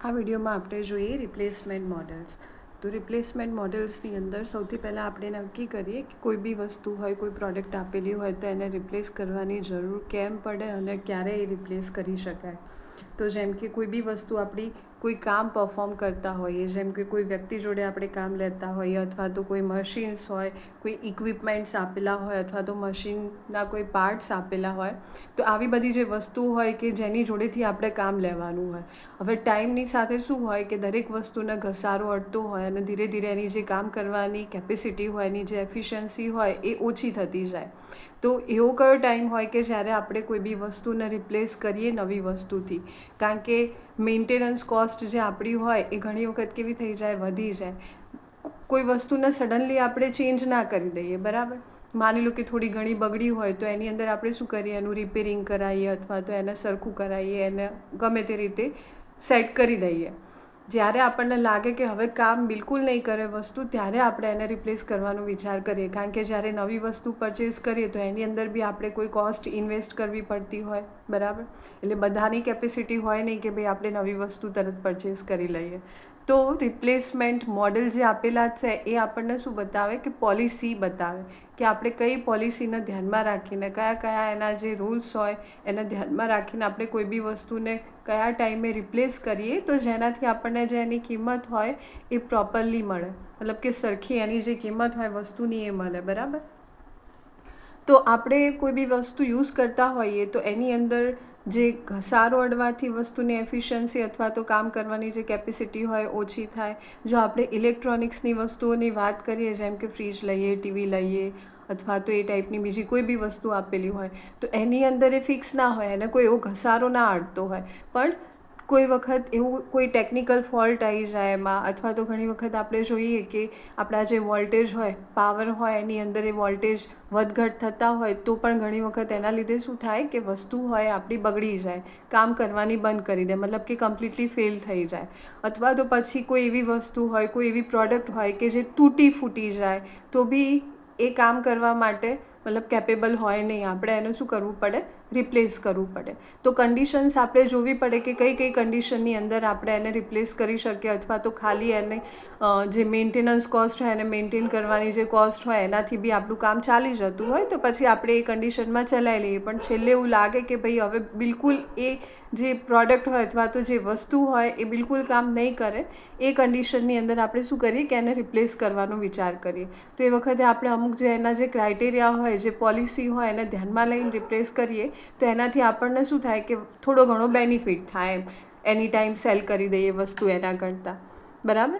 આ વિડીયોમાં આપણે જોઈએ રિપ્લેસમેન્ટ મોડલ્સ. તો રિપ્લેસમેન્ટ મોડલ્સની અંદર સૌથી પહેલાં આપણે નક્કી કરીએ કે કોઈ બી વસ્તુ હોય, કોઈ પ્રોડક્ટ આપેલી હોય તો એને રિપ્લેસ કરવાની જરૂર કેમ પડે અને ક્યારે એ રિપ્લેસ કરી શકાય. તો જેમ કે કોઈ બી વસ્તુ આપણી કોઈ કામ પરફોર્મ કરતા હોઈએ, જેમ કે કોઈ વ્યક્તિ જોડે આપણે કામ લેતા હોઈએ, અથવા તો કોઈ મશીન્સ હોય, કોઈ ઇક્વિપમેન્ટ્સ આપેલા હોય, અથવા તો મશીનના કોઈ પાર્ટ્સ આપેલા હોય. તો આવી બધી જે વસ્તુ હોય કે જેની જોડેથી આપણે કામ લેવાનું હોય. હવે ટાઈમની સાથે શું હોય કે દરેક વસ્તુને ઘસારો અડતો હોય અને ધીરે ધીરે એની જે કામ કરવાની કેપેસિટી હોય, એની જે એફિશિયન્સી હોય એ ઓછી થતી જાય. તો એવો કયો ટાઈમ હોય કે જ્યારે આપણે કોઈ બી વસ્તુને રિપ્લેસ કરીએ નવી વસ્તુથી. કારણ કે મેન્ટેનન્સ કોસ્ટ જે આપણી હોય એ ઘણી વખત કેવી થઈ જાય, વધી જાય. કોઈ વસ્તુને સડનલી આપણે ચેન્જ ના કરી દઈએ, બરાબર. માની લો કે થોડી ઘણી બગડી હોય તો એની અંદર આપણે શું કરીએ, એનું રિપેરિંગ કરાવીએ અથવા તો એને સરખું કરાવીએ, એને ગમે તે રીતે સેટ કરી દઈએ. જ્યારે આપણને લાગે કે હવે કામ બિલકુલ નહીં કરે વસ્તુ, ત્યારે આપણે એને રિપ્લેસ કરવાનો વિચાર કરીએ. કારણ કે જ્યારે નવી વસ્તુ પરચેસ કરીએ તો એની અંદર બી આપણે કોઈ કોસ્ટ ઇન્વેસ્ટ કરવી પડતી હોય, બરાબર. એટલે બધાની કેપેસિટી હોય નહીં કે ભાઈ આપણે નવી વસ્તુ તરત પરચેસ કરી લઈએ. તો રિપ્લેસમેન્ટ મોડલ જે આપેલા છે એ આપણને શું બતાવે કે પોલિસી બતાવે કે આપણે કઈ પોલિસીને ધ્યાનમાં રાખીને, કયા કયા એના જે રૂલ્સ હોય એને ધ્યાનમાં રાખીને આપણે કોઈ બી વસ્તુને કયા ટાઈમે રિપ્લેસ કરીએ તો જેનાથી આપણને જે એની કિંમત હોય એ પ્રોપરલી મળે. મતલબ કે સરખી એની જે કિંમત હોય વસ્તુની એ મળે, બરાબર. તો આપણે કોઈ બી વસ્તુ યુઝ કરતા હોઈએ તો એની અંદર જે ઘસારો અડવાથી વસ્તુની એફિશિયન્સી અથવા તો કામ કરવાની જે કેપેસિટી હોય ઓછી થાય. જો આપણે ઇલેક્ટ્રોનિક્સની વસ્તુઓની વાત કરીએ, જેમ કે ફ્રીજ લઈએ, ટીવી લઈએ અથવા તો એ ટાઈપની બીજી કોઈ બી વસ્તુ આપેલી હોય, તો એની અંદર એ ફિક્સ ના હોય, એને કોઈ એવો ઘસારો ના અડતો હોય. પણ કોઈ વખત એવું કોઈ ટેકનિકલ ફોલ્ટ આવી જાય એમાં, અથવા તો ઘણી વખત આપણે જોઈએ કે આપણા જે વોલ્ટેજ હોય, પાવર હોય, એની અંદર એ વોલ્ટેજ વધઘટ થતા હોય તો પણ ઘણી વખત એના લીધે શું થાય કે વસ્તુ હોય આપણી બગડી જાય, કામ કરવાની બંધ કરી દે, મતલબ કે કમ્પ્લીટલી ફેલ થઈ જાય. અથવા તો પછી કોઈ એવી વસ્તુ હોય, કોઈ એવી પ્રોડક્ટ હોય કે જે તૂટી ફૂટી જાય તો બી એ કામ કરવા માટે મતલબ કેપેબલ હોય નહીં, આપણે એનું શું કરવું પડે, રિપ્લેસ કરવું પડે. તો કન્ડિશન્સ આપણે જોવી પડે કે કઈ કઈ કન્ડિશનની અંદર આપણે એને રિપ્લેસ કરી શકીએ, અથવા તો ખાલી એને જે મેન્ટેનન્સ કોસ્ટ હોય, એને મેન્ટેન કરવાની જે કોસ્ટ હોય એનાથી બી આપણું કામ ચાલી જતું હોય તો પછી આપણે એ કન્ડિશનમાં ચલાવી લઈએ. પણ છેલ્લે એવું લાગે કે ભાઈ હવે બિલકુલ એ જે પ્રોડક્ટ હોય અથવા તો જે વસ્તુ હોય એ બિલકુલ કામ નહીં કરે, એ કન્ડિશનની અંદર આપણે શું કરીએ કે એને રિપ્લેસ કરવાનો વિચાર કરીએ. તો એ વખતે આપણે અમુક જે એના જે ક્રાઇટેરિયા હોય, જે પોલિસી હોય એને ધ્યાનમાં લઈને રિપ્લેસ કરીએ તો એનાથી આપણને શું થાય કે થોડો ઘણો બેનિફિટ થાય, એની ટાઈમ સેલ કરી દઈએ વસ્તુ એના કરતાં, બરાબર.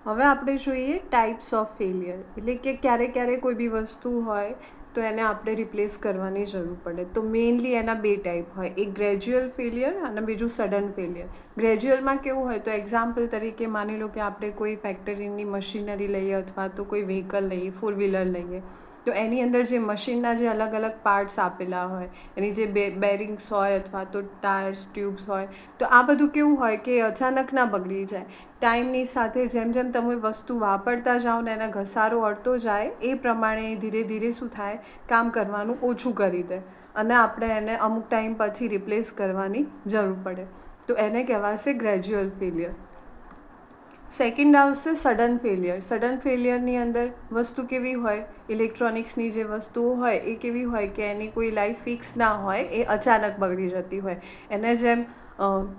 હવે આપણે જોઈએ ટાઈપ્સ ઓફ ફેલિયર. એટલે કે ક્યારેક ક્યારેક કોઈ બી વસ્તુ હોય તો એને આપણે રિપ્લેસ કરવાની જરૂર પડે. તો મેઇનલી એના બે ટાઈપ હોય, એક ગ્રેજ્યુઅલ ફેલિયર અને બીજું સડન ફેલિયર. ગ્રેજ્યુઅલમાં કેવું હોય તો એક્ઝામ્પલ તરીકે માની લો કે આપણે કોઈ ફેક્ટરીની મશીનરી લઈએ અથવા તો કોઈ વ્હીકલ લઈએ, ફોર વ્હીલર લઈએ. તો એની અંદર જે મશીનના જે અલગ અલગ પાર્ટ્સ આપેલા હોય, એની જે બેરિંગ્સ હોય અથવા તો ટાયર્સ, ટ્યુબ્સ હોય, તો આ બધું કેવું હોય કે અચાનક ના બગડી જાય. ટાઈમની સાથે જેમ જેમ તમે વસ્તુ વાપરતા જાઓ ને એના ઘસારો અડતો જાય એ પ્રમાણે ધીરે ધીરે શું થાય, કામ કરવાનું ઓછું કરી દે અને આપણે એને અમુક ટાઈમ પછી રિપ્લેસ કરવાની જરૂર પડે. તો એને કહેવાશે ગ્રેજ્યુઅલ ફેલિયર. સેકન્ડ આવશે સડન ફેલિયર. સડન ફેલિયરની અંદર વસ્તુ કેવી હોય, ઇલેક્ટ્રોનિક્સની જે વસ્તુઓ હોય એ કેવી હોય કે એની કોઈ લાઈફ ફિક્સ ના હોય, એ અચાનક બગડી જતી હોય. એને જેમ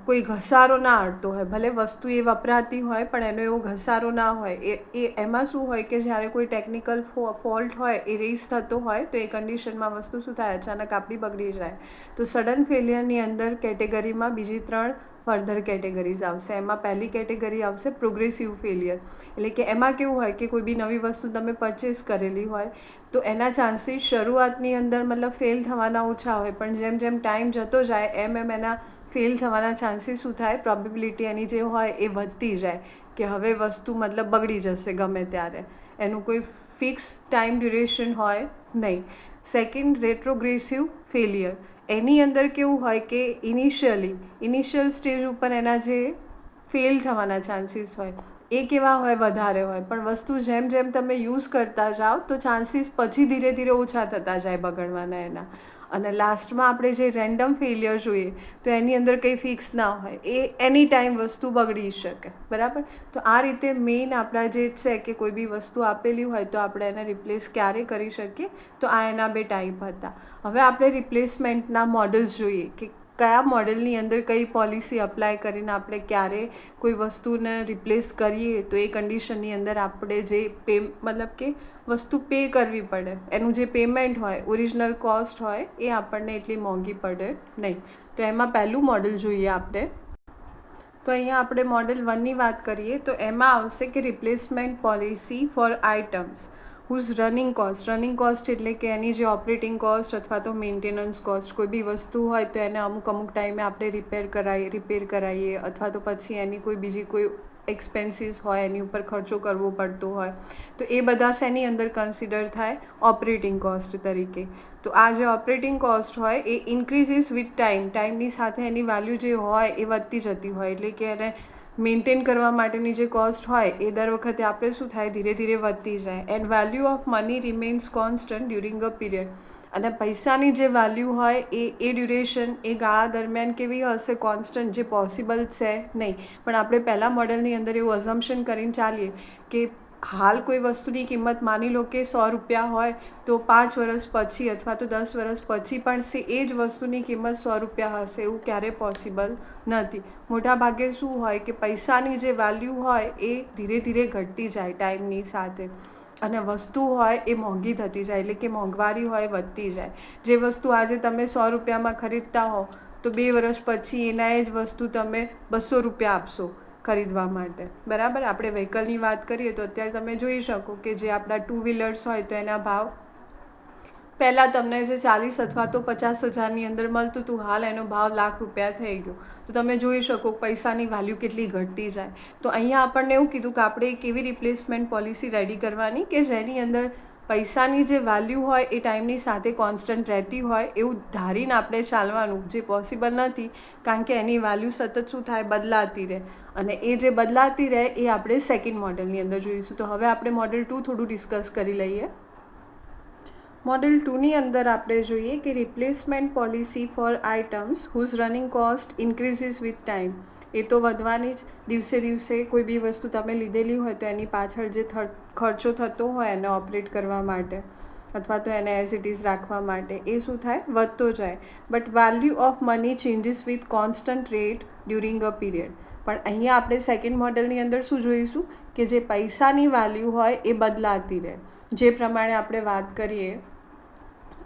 કોઈ ઘસારો ના અડતો હોય, ભલે વસ્તુ એ વપરાતી હોય પણ એનો એવો ઘસારો ના હોય. એમાં શું હોય કે જ્યારે કોઈ ટેકનિકલ ફોલ્ટ હોય, એ રેઝ થતો હોય તો એ કન્ડિશનમાં વસ્તુ શું થાય, અચાનક આપણી બગડી જાય. તો સડન ફેલિયરની અંદર કેટેગરીમાં બીજી 3 ફર્ધર કેટેગરીઝ આવશે. એમાં પહેલી કેટેગરી આવશે પ્રોગ્રેસિવ ફેલિયર. એટલે કે એમાં કેવું હોય કે કોઈ બી નવી વસ્તુ તમે પરચેસ કરેલી હોય તો એના ચાન્સીસ શરૂઆતની અંદર મતલબ ફેલ થવાના ઓછા હોય, પણ જેમ જેમ ટાઈમ જતો જાય એમ એમ એના ફેલ થવાના ચાન્સીસ શું થાય, પ્રોબેબિલિટી એની જે હોય એ વધતી જાય કે હવે વસ્તુ મતલબ બગડી જશે ગમે ત્યારે. એનું કોઈ ફિક્સ ટાઈમ ડ્યુરેશન હોય નહીં. Second, રેટ્રોગ્રેસિવ failure. એની અંદર કેવું હોય કે ઇનિશિયલ સ્ટેજ ઉપર એના જે ફેલ થવાના ચાન્સીસ હોય એ કેવા હોય, વધારે હોય. પણ વસ્તુ જેમ જેમ તમે યુઝ કરતા જાઓ તો ચાન્સીસ પછી ધીરે ધીરે ઓછા થતા જાય બગડવાના એના. અને લાસ્ટમાં આપણે જે રેન્ડમ ફેલિયર જોઈએ તો એની અંદર કંઈ ફિક્સ ના હોય, એ એની ટાઈમ વસ્તુ બગડી શકે, બરાબર. તો આ રીતે મેઇન આપણા જે છે કે કોઈ બી વસ્તુ આપેલી હોય તો આપણે એને રિપ્લેસ ક્યારે કરી શકીએ, તો આ એના 2 ટાઈપ હતા. હવે આપણે રિપ્લેસમેન્ટના મોડલ્સ જોઈએ કે કયા મોડલની અંદર કઈ પોલિસી અપ્લાય કરીને આપણે ક્યારે કોઈ વસ્તુને રિપ્લેસ કરીએ તો એ કન્ડિશનની અંદર આપણે જે મતલબ કે વસ્તુ પે કરવી પડે, એનું જે પેમેન્ટ હોય, ઓરિજિનલ કોસ્ટ હોય, એ આપણને એટલી મોંઘી પડે નહીં. તો એમાં પહેલું મોડલ જોઈએ આપણે. તો અહીંયા આપણે મોડલ 1ની વાત કરીએ તો એમાં આવશે કે replacement policy for items whose running cost એટલે કે એની જે ઓપરેટિંગ કોસ્ટ અથવા તો મેન્ટેનન્સ કોસ્ટ, કોઈ બી વસ્તુ હોય તો એને અમુક ટાઈમે આપણે રિપેર કરાવીએ અથવા તો પછી એની કોઈ બીજી કોઈ એક્સપેન્સીસ હોય, એની ઉપર ખર્ચો કરવો પડતો હોય, તો એ બધા શેની અંદર કન્સિડર થાય, ઓપરેટિંગ કોસ્ટ તરીકે. તો આ જે ઓપરેટિંગ કોસ્ટ હોય એ ઇન્ક્રીઝિસ વિથ ટાઈમની સાથે એની વેલ્યુ જે હોય એ વધતી જતી હોય, એટલે કે એને મેન્ટેન કરવા માટેની જે કોસ્ટ હોય એ દર વખતે આપણે શું થાય, ધીરે ધીરે વધતી જાય. And value of money remains constant during a period. અને પૈસાની જે વેલ્યુ હોય એ ડ્યુરેશન, એ ગાળા દરમિયાન કેવી હશે, કોન્સ્ટન્ટ, જે પોસિબલ છે નહીં. પણ આપણે પહેલાં મોડલની અંદર એવું અઝમ્પશન કરીને ચાલીએ કે હાલ કોઈ વસ્તુની કિંમત માની લો કે 100 રૂપિયા હોય તો 5 વર્ષ પછી અથવા તો 10 વર્ષ પછી પણ એ જ વસ્તુની કિંમત 100 રૂપિયા હશે, એવું ક્યારેય પોસિબલ નથી. મોટાભાગે શું હોય કે પૈસાની જે વેલ્યુ હોય એ ધીરે ધીરે ઘટતી જાય ટાઈમની સાથે, અને વસ્તુ હોય એ મોંઘી થતી જાય, એટલે કે મોંઘવારી હોય વધતી જાય. જે વસ્તુ આજે તમે 100 રૂપિયામાં ખરીદતા હો તો 2 વર્ષ પછી એના જ વસ્તુ તમે 200 રૂપિયા આપશો ખરીદવા માટે, બરાબર. આપણે વ્હીકલની વાત કરીએ તો અત્યારે તમે જોઈ શકો કે જે આપણા 2 વ્હીલર્સ હોય તો એના ભાવ પહેલાં તમને જે 40 અથવા તો 50 હજારની અંદર મળતું હતું, હાલ એનો ભાવ લાખ રૂપિયા થઈ ગયો. તો તમે જોઈ શકો પૈસાની વેલ્યુ કેટલી ઘટતી જાય. તો અહીંયા આપણને એવું કીધું કે આપણે એક એવી રિપ્લેસમેન્ટ પોલિસી રેડી કરવાની કે જેની અંદર પૈસાની જે વેલ્યુ હોય એ ટાઈમની સાથે કોન્સ્ટન્ટ રહેતી હોય એવું ધારીને આપણે ચાલવાનું, જે પોસિબલ નથી, કારણ કે એની વેલ્યુ સતત શું થાય, બદલાતી રહે. અને એ જે બદલાતી રહે એ આપણે સેકન્ડ મોડલની અંદર જોઈશું. તો હવે આપણે મોડલ 2 થોડું ડિસ્કસ કરી લઈએ. મોડલ 2ની અંદર આપણે જોઈએ કે replacement policy for items whose running cost increases with time. એ તો વધવાની જ, દિવસે દિવસે કોઈ બી વસ્તુ તમે લીધેલી હોય તો એની પાછળ જે ખર્ચો થતો હોય એને ઓપરેટ કરવા માટે અથવા તો એને એઝ ઇટ ઇઝ રાખવા માટે, એ શું થાય, વધતો જાય. But value of money changes with constant rate during a period. પણ અહીંયા આપણે સેકન્ડ મોડલની અંદર શું જોઈશું કે જે પૈસાની વેલ્યુ હોય એ બદલાતી રહે. જે પ્રમાણે આપણે વાત કરીએ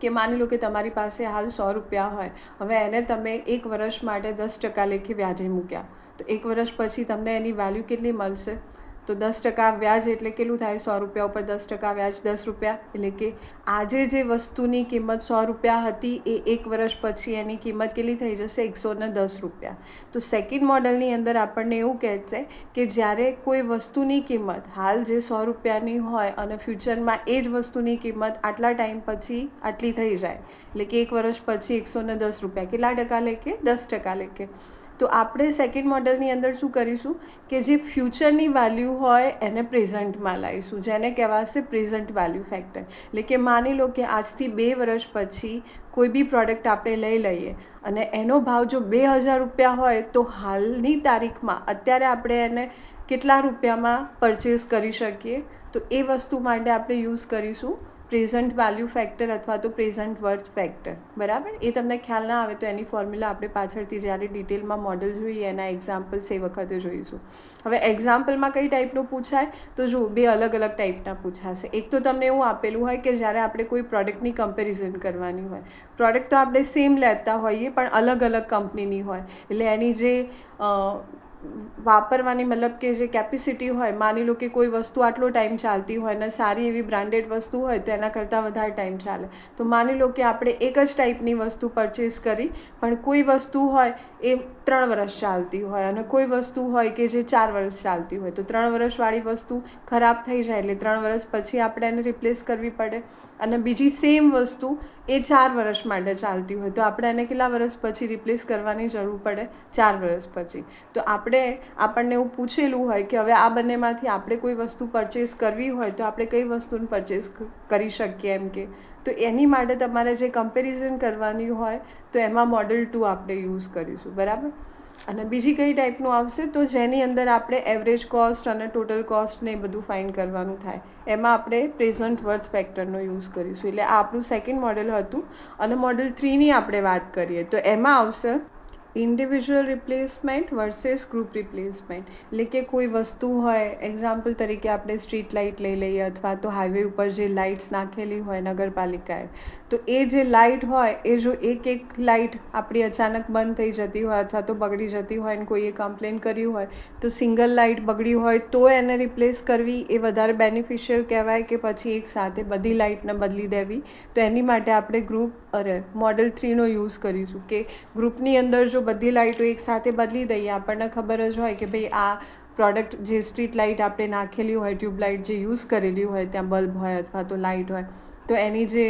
કે માની લો કે તમારી પાસે હાલ 100 રૂપિયા હોય, હવે એને તમે 1 વર્ષ માટે 10% લેખે વ્યાજે મૂક્યા, તો 1 વર્ષ પછી તમને એની વેલ્યુ કેટલી મળશે, તો 10% વ્યાજ એટલે કેટલું થાય, 100 રૂપિયા ઉપર 10% વ્યાજ 10 રૂપિયા, એટલે કે આજે જે વસ્તુની કિંમત 100 રૂપિયા હતી એ 1 વર્ષ પછી એની કિંમત કેટલી થઈ જશે, 110 રૂપિયા. તો સેકન્ડ મોડલની અંદર આપણને એવું કહે છે કે જ્યારે કોઈ વસ્તુની કિંમત હાલ જે 100 રૂપિયાની હોય અને ફ્યુચરમાં એ જ વસ્તુની કિંમત આટલા ટાઈમ પછી આટલી થઈ જાય, એટલે કે 1 વર્ષ પછી 110 રૂપિયા, કેટલા ટકા લેખે, 10% લેખે. તો આપણે સેકન્ડ મોડલની અંદર શું કરીશું કે જે ફ્યુચરની વેલ્યુ હોય એને પ્રેઝન્ટમાં લાવીશું, જેને કહેવાશે પ્રેઝન્ટ વેલ્યુ ફેક્ટર. એટલે કે માની લો કે આજથી 2 વર્ષ પછી કોઈ બી પ્રોડક્ટ આપણે લઈ લઈએ અને એનો ભાવ જો 2000 રૂપિયા હોય તો હાલની તારીખમાં અત્યારે આપણે એને કેટલા રૂપિયામાં પરચેસ કરી શકીએ, તો એ વસ્તુ માટે આપણે યુઝ કરીશું પ્રેઝન્ટ વેલ્યુ ફેક્ટર અથવા તો પ્રેઝન્ટ વર્થ ફેક્ટર, બરાબર. એ તમને ખ્યાલ ના આવે તો એની ફોર્મ્યુલા આપણે પાછળથી જ્યારે ડિટેલમાં મોડલ જોઈએ એના એક્ઝામ્પલ્સ એ વખતે જોઈશું. હવે એક્ઝામ્પલમાં કઈ ટાઈપનું પૂછાય તો જો 2 અલગ અલગ ટાઈપના પૂછાશે. એક તો તમને એવું આપેલું હોય કે જ્યારે આપણે કોઈ પ્રોડક્ટની કમ્પેરિઝન કરવાની હોય, પ્રોડક્ટ તો આપણે સેમ લેતા હોઈએ પણ અલગ અલગ કંપનીની હોય, એટલે એની જે વાપરવાની મતલબ કે જે કેપેસિટી હોય, માની લો કે કોઈ વસ્તુ આટલો ટાઈમ ચાલતી હોય અને સારી એવી બ્રાન્ડેડ વસ્તુ હોય તો એના કરતાં વધારે ટાઈમ ચાલે. તો માની લો કે આપણે એક જ ટાઈપની વસ્તુ પરચેસ કરી, પણ કોઈ વસ્તુ હોય એ 3 વર્ષ ચાલતી હોય અને કોઈ વસ્તુ હોય કે જે 4 વર્ષ ચાલતી હોય, તો 3 વર્ષવાળી વસ્તુ ખરાબ થઈ જાય એટલે 3 વર્ષ પછી આપણે એને રિપ્લેસ કરવી પડે. અને બીજી સેમ વસ્તુ એ 4 વર્ષ માટે ચાલતી હોય તો આપણે એને કેટલા વર્ષ પછી રિપ્લેસ કરવાની જરૂર પડે? 4 વર્ષ પછી. તો આપણને એવું પૂછેલું હોય કે હવે આ બંનેમાંથી આપણે કોઈ વસ્તુ પરચેસ કરવી હોય તો આપણે કઈ વસ્તુને પરચેસ કરી શકીએ એમ કે. તો એની માટે તમારે જે કમ્પેરિઝન કરવાની હોય તો એમાં મોડલ 2 આપણે યુઝ કરીશું, બરાબર. અને બીજી કઈ ટાઈપનું આવશે તો જેની અંદર આપણે એવરેજ કોસ્ટ અને ટોટલ કોસ્ટ ને એ બધું ફાઇન્ડ કરવાનું થાય. એમાં આપણે પ્રેઝન્ટ વર્થ ફેક્ટરનો યુઝ કરીશું. એટલે આ આપણું સેકન્ડ મોડલ હતું. અને મોડલ 3ની આપણે વાત કરીએ તો એમાં આવશે individual replacement versus group replacement. એટલે કે કોઈ વસ્તુ હોય, એક્ઝામ્પલ તરીકે આપણે સ્ટ્રીટ લાઇટ લઈ લઈએ અથવા તો હાઈવે ઉપર જે લાઇટ્સ નાખેલી હોય નગરપાલિકાએ, તો એ જે લાઇટ હોય એ જો એક લાઇટ આપણી અચાનક બંધ થઈ જતી હોય અથવા તો બગડી જતી હોય અને કોઈએ કમ્પ્લેન કર્યું હોય તો સિંગલ લાઇટ બગડી હોય તો એને રિપ્લેસ કરવી એ વધારે બેનિફિશિયલ કહેવાય કે પછી એક સાથે બધી લાઇટને બદલી દેવી? તો એની માટે આપણે મોડલ 3નો યુઝ કરીશું કે ગ્રુપની અંદર જો બધી લાઇટો એક સાથે બદલી દઈએ, આપણને ખબર જ હોય કે ભાઈ આ પ્રોડક્ટ જે સ્ટ્રીટ લાઇટ આપણે નાખેલી હોય, ટ્યુબલાઇટ જે યુઝ કરેલી હોય, ત્યાં બલ્બ હોય અથવા તો લાઇટ હોય, તો એની જે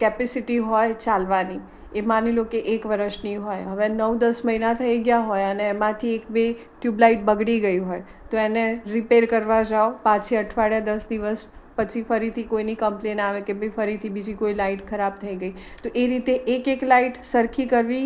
કેપેસિટી હોય ચાલવાની એ માની લો કે 1 વર્ષની હોય. હવે 9-10 મહિના થઈ ગયા હોય અને એમાંથી 1-2 ટ્યુબલાઇટ બગડી ગઈ હોય તો એને રિપેર કરવા જાઓ, પાછી અઠવાડિયા 10 દિવસ પછી ફરીથી કોઈની કમ્પ્લેન આવે કે ભાઈ ફરીથી બીજી કોઈ લાઇટ ખરાબ થઈ ગઈ. તો એ રીતે એક લાઇટ સરખી કરવી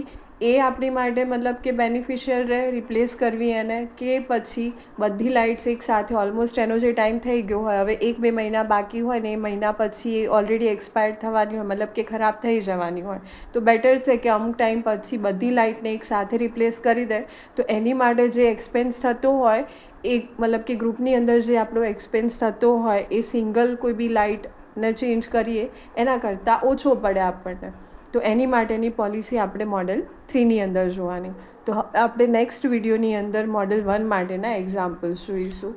એ આપણી માટે મતલબ કે બેનિફિશિયલ રહે, રિપ્લેસ કરવી એને, કે પછી બધી લાઇટ્સ એક સાથે ઓલમોસ્ટ એનો જે ટાઈમ થઈ ગયો હોય, હવે 1-2 મહિના બાકી હોય ને એ મહિના પછી એ ઓલરેડી એક્સપાયર્ડ થવાની હોય, મતલબ કે ખરાબ થઈ જવાની હોય, તો બેટર છે કે અમુક ટાઈમ પછી બધી લાઇટને એક સાથે રિપ્લેસ કરી દે. તો એની માટે જે એક્સપેન્સ થતો હોય એ મતલબ કે ગ્રુપની અંદર જે આપણો એક્સપેન્સ થતો હોય એ સિંગલ કોઈ બી લાઇટને ચેન્જ કરીએ એના કરતાં ઓછો પડે આપણને. તો એની માટેની પોલિસી આપણે મોડલ 3ની અંદર જોવાની. તો આપણે નેક્સ્ટ વિડીયોની અંદર મોડલ 1 માટેના એક્ઝામ્પલ્સ જોઈશું.